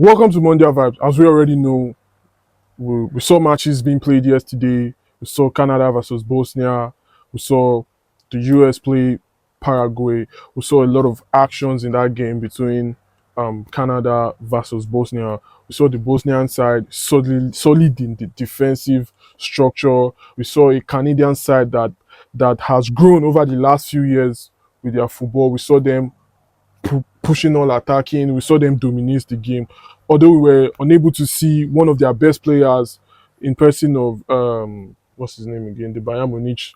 Welcome to Mondial Vibes. As we already know, we saw matches being played yesterday. We saw Canada versus Bosnia. We saw the US play Paraguay. We saw a lot of actions in that game between Canada versus Bosnia. We saw the Bosnian side solid in the defensive structure. We saw a Canadian side that has grown over the last few years with their football. We saw them pushing all attacking. We saw them dominate the game. Although we were unable to see one of their best players in person of what's his name again? The Bayern Oh, Munich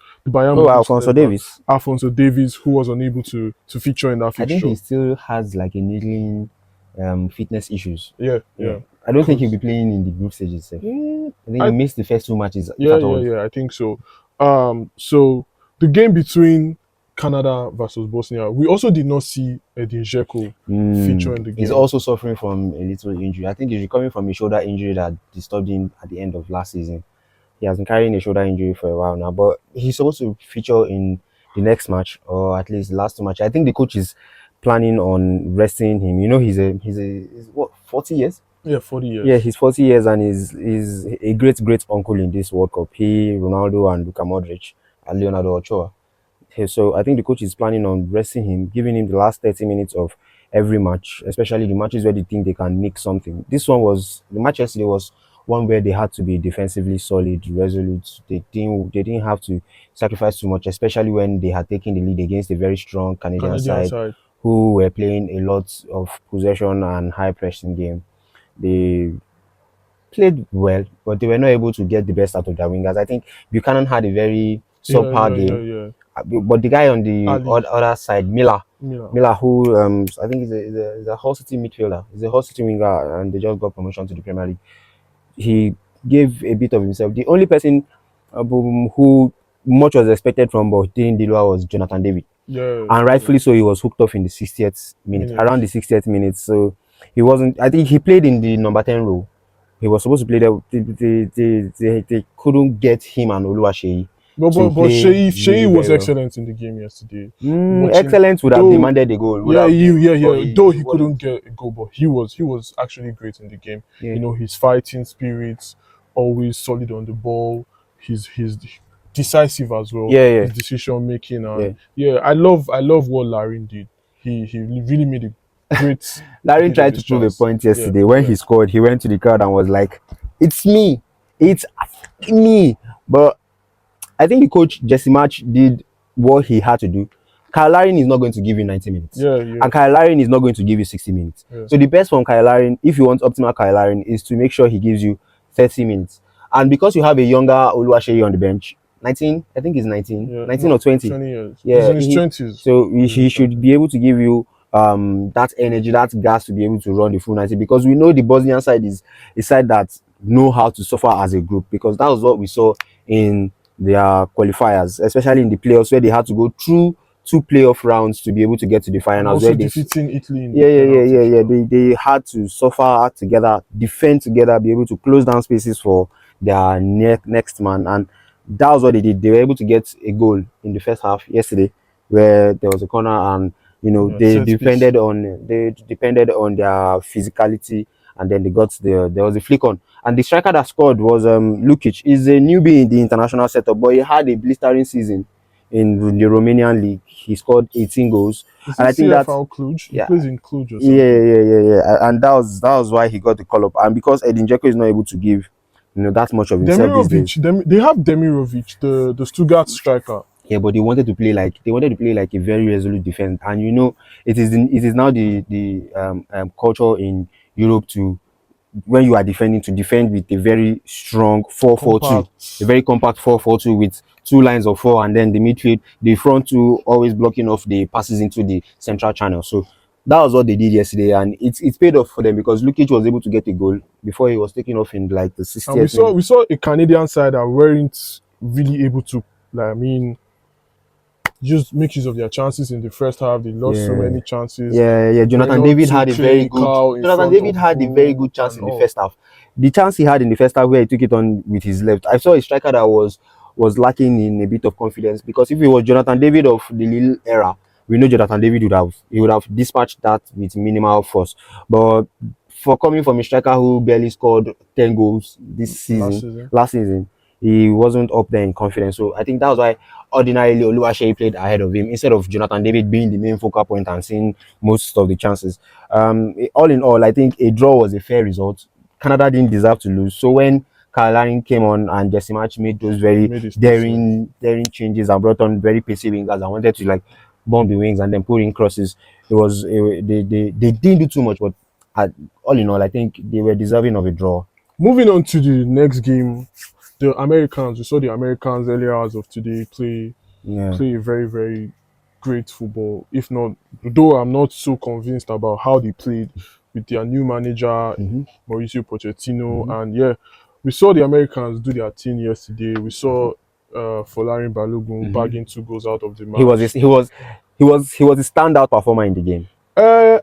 Alfonso left back, Davis. Alfonso Davies, who was unable to feature in that I think he fixture. still has like a niggling fitness issues. Yeah. I don't think he'll be Because playing in the group stages. I think he I missed the first two matches, if at all. I think so. So the game between Canada versus Bosnia, we also did not see Edin Dzeko feature in the He's game. also suffering from a little injury. I think he's recovering from a shoulder injury that disturbed him at the end of last season. He has been carrying a shoulder injury for a while now, but he's supposed to feature in the next match or at least the last two matches. I think the coach is planning on resting him. You know, he's what 40 years. Yeah, 40 Yeah, years. he's 40 years and is a great uncle in this World Cup. He, Ronaldo, and Luka Modric, and Leonardo Ochoa. So I think the coach is planning on resting him, giving him the last 30 minutes of every match, especially the matches where they think they can nick something. The match yesterday was one where they had to be defensively solid, resolute. They didn't have to sacrifice too much, especially when they had taken the lead against a very strong Canadian Canadian side side. who were playing a lot of possession and high pressing game. They played well, but they were not able to get the best out of their wingers. I think Buchanan had a very subpar game, Yeah. but the guy on the Ali, other side, Miller, Mila. Miller, who I think is a Hull City midfielder, he's a Hull City winger, and they just got promotion to the Premier League. He gave a bit of himself. The only person who much was expected from but didn't deliver was Jonathan David, Yeah, and rightfully so. He was hooked off in the 60th minute, minute. around the 60th minute. So he wasn't. I think he played in the number 10 role. He was supposed to play there. They couldn't get him and Oluwaseyi to But play Shea really was very well. excellent in the game yesterday. Watching Excellence would have though, demanded a goal. Would yeah, have been, but yeah. Though he he couldn't wasn't. get a goal, but he was actually great in the game. Yeah, You know, his fighting spirits, always solid on the ball. He's decisive as well. yeah, His decision making yeah. and yeah, I love what Larin did. He really made a great Larry use of tried to his prove a chance. point yesterday when he scored. He went to the crowd and was like, "It's me, it's me." But I think the coach Jesse March did what he had to do. Kyle Larin is not going to give you 90 minutes. Yeah. And Kyle Larin is not going to give you 60 minutes. Yeah. So the best from Kyle Larin, if you want optimal Kyle Larin, is to make sure he gives you 30 minutes. And because you have a younger Oluwaseyi on the bench, 19, I think he's 19, Yeah, 19 no, or 20. 20 years. He's Yeah, in his 20s. so he should be able to give you that energy, that gas to be able to run the full 90, because we know the Bosnian side is a side that know how to suffer as a group, because that was what we saw in their qualifiers, especially in the playoffs where they had to go through two playoff rounds to be able to get to the And finals, also where they defeating Italy in the penalty shootout. they had to suffer together, defend together, be able to close down spaces for their next man, and that was what they did. They were able to get a goal in the first half yesterday, where there was a corner, and Yeah, set piece. they depended on their physicality, and then there was a flick on, and the striker that scored was Lukic. He's a newbie in the international setup, but he had a blistering season in the Romanian league. He scored 18 goals, Is and it I think that's CFL Cluj? He yeah, plays in Cluj or something. and that was why he got the call up, and because Edin Dzeko is not able to give that much of himself these days. They have Demirovic, the Stuttgart striker. Yeah, but they wanted to play like a very resolute defense, and it is now the culture in Europe to, when you are defending, to defend with a very strong 4-4-2, a very compact 4-4-2 with two lines of four, and then the front two always blocking off the passes into the central channel. So that was what they did yesterday, and it's paid off for them, because Lukic was able to get a goal before he was taken off in like the 60th And minute. we saw a Canadian side that weren't really able to, just make use of their chances in the first half. They lost so many chances. Jonathan David had a very good. Jonathan David had a very good chance in the first half. The chance he had in the first half, where he took it on with his left, I saw a striker that was lacking in a bit of confidence, because if it was Jonathan David of the Lille era, we know Jonathan David would have dispatched that with minimal force. But for coming from a striker who barely scored 10 goals this last season, season. last season, he wasn't up there in confidence. So I think that was why ordinarily Oluwaseyi played ahead of him instead of Jonathan David being the main focal point and seeing most of the chances. All in all, I think a draw was a fair result. Canada didn't deserve to lose. So when Caroline came on and Jesse March made those very Made his statement. daring changes and brought on very pacey wingers and wanted to like bomb the wings and then put in crosses, they didn't do too much, but uh, all in all, I think they were deserving of a draw. Moving on to the next game, the Americans. We saw the Americans earlier hours of today Yeah. play a very, very great football. If not, though I'm not so convinced about how they played with their new manager, Mm-hmm. Mauricio Pochettino. Mm-hmm. And yeah, we saw the Americans do their thing yesterday. We saw Folarin Balogun Mm-hmm. bagging 2 goals out of the He was match. he was a standout performer in the game.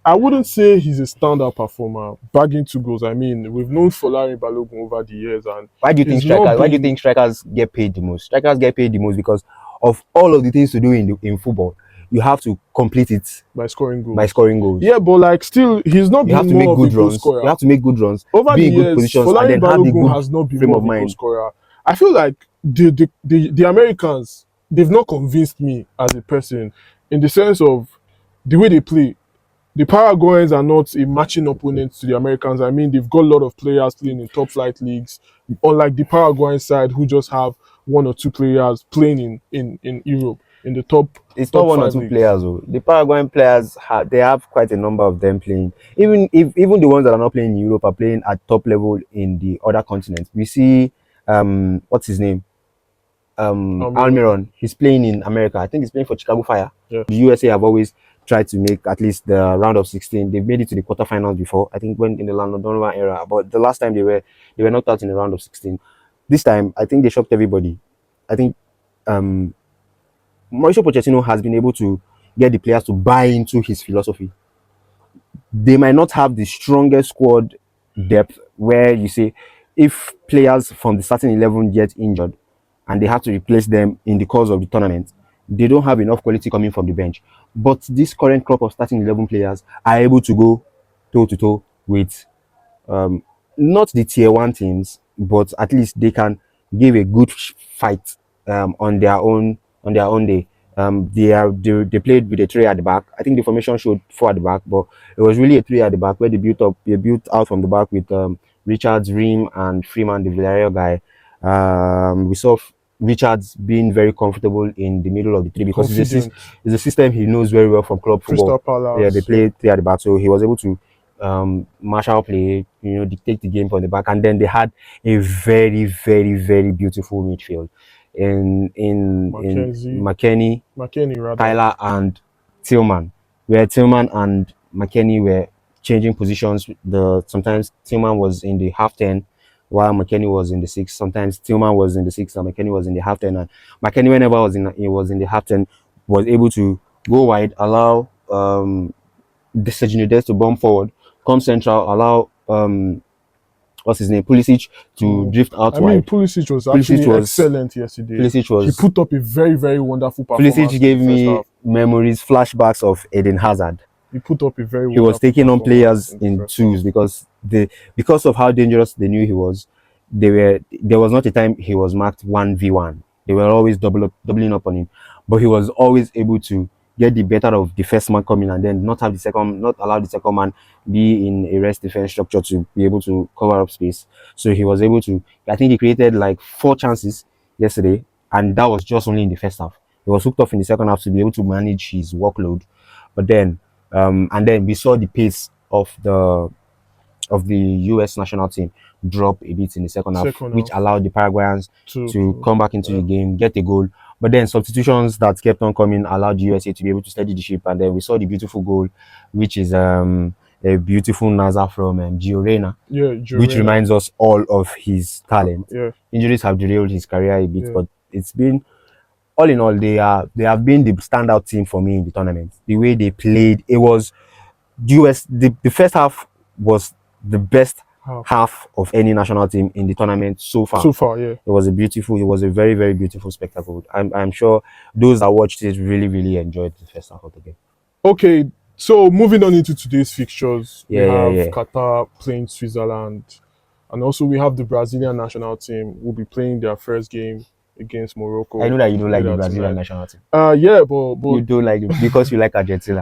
I wouldn't say he's a standout performer, bagging 2 goals. I mean, we've known Folarin Balogun over the years, and he's not Why do you been think strikers get paid the most? Strikers get paid the most because of all of the things to do in football. You have to complete it by scoring by goals. scoring goals. Yeah, but like still, he's not You have been to make more of a good goal runs. You scorer. have to make good runs, Over the be in good years, positions, and Folarin then have the Balogun good has not been frame more of of a goal mind. scorer. I feel like the Americans, they've not convinced me as a person in the sense of the way they play. The Paraguayans are not a matching opponent to the Americans. I mean, they've got a lot of players playing in top flight leagues, unlike the Paraguayan side who just have 1 or 2 players playing in Europe in the It's not top one or five two leagues. players. Though. The Paraguayan players they have quite a number of them playing. Even the ones that are not playing in Europe are playing at top level in the other continents. We see what's his name? Almiron, Almiron. He's playing in America. I think he's playing for Chicago Fire. yeah, The USA have always tried to make at least the round of 16. They've made it to the quarterfinals before. I think when in the Landon Donovan era, but the last time they were knocked out in the round of 16. This time, I think they shocked everybody. I think um, Mauricio Pochettino has been able to get the players to buy into his philosophy. They might not have the strongest squad depth where you say if players from the starting 11 get injured and they have to replace them in the course of the tournament, they don't have enough quality coming from the bench. But this current crop of starting 11 players are able to go toe to toe with um, not the tier one teams, but at least they can give a good fight on their own day. They played with a three at the back. I think the formation showed four at the back, but it was really a three at the back where they built out from the back with Richards, Ream, and Freeman, the Villarreal guy. We saw Richards being very comfortable in the middle of the three because confident. it's a system he knows very well from club Crystal football. Yeah, they Palace, yeah, play three at the back, so he was able to marshal play, dictate the game from the back, and then they had a very, very, very beautiful midfield in Mackenzie, McKennie, McKennie rather. Tyler, and Tillman, where Tillman and McKennie were changing positions. The sometimes Tillman was in the half 10, while McKennie was in the six. Sometimes Tillman was in the six and McKennie was in the half 10. And McKennie, whenever he was in the half 10, was able to go wide, allow the Sejunides to bomb forward, come central, allow what's his name, Pulisic to To, drift out I mean, wide. Pulisic was Pulisic actually was excellent yesterday. Pulisic He was put up a very, very wonderful Pulisic performance in the gave first me half. memories, flashbacks of Eden Hazard. He put up a very He was wonderful taking on performance players in the in first half. twos because of how dangerous they knew he was. There was not a time he was marked 1v1. They were always doubling up on him, but he was always able to get the better of the first man coming and then not allow the second man be in a rest defense structure to be able to cover up space. So he was able to. I think he created like 4 chances yesterday, and that was just only in the first half. He was hooked off in the second half to be able to manage his workload, but then and then we saw the pace of the US national team drop a bit in the second half, Second which half, allowed the Paraguayans to to come back into the game, get a goal. But then substitutions that kept on coming allowed the USA to be able to steady the ship. And then we saw the beautiful goal, which is a beautiful Naza from Gio Reyna, yeah, which Jorena, reminds us all of his talent. yeah, Injuries have derailed his career a bit, yeah. but it's been all in all, they have been the standout team for me in the tournament. The way they played, it was the first half was the best Half half of any national team in the tournament so far. so far, yeah. It was a very, very beautiful spectacle. I'm sure those that watched it really, really enjoyed the first half of the game. Okay, So moving on into today's fixtures, we Yeah, yeah, have yeah. Qatar playing Switzerland, and also we have the Brazilian national team will be playing their first game against I know Morocco that you don't like the later Brazilian tonight. national team. Yeah, but You don't like it because you like Argentina.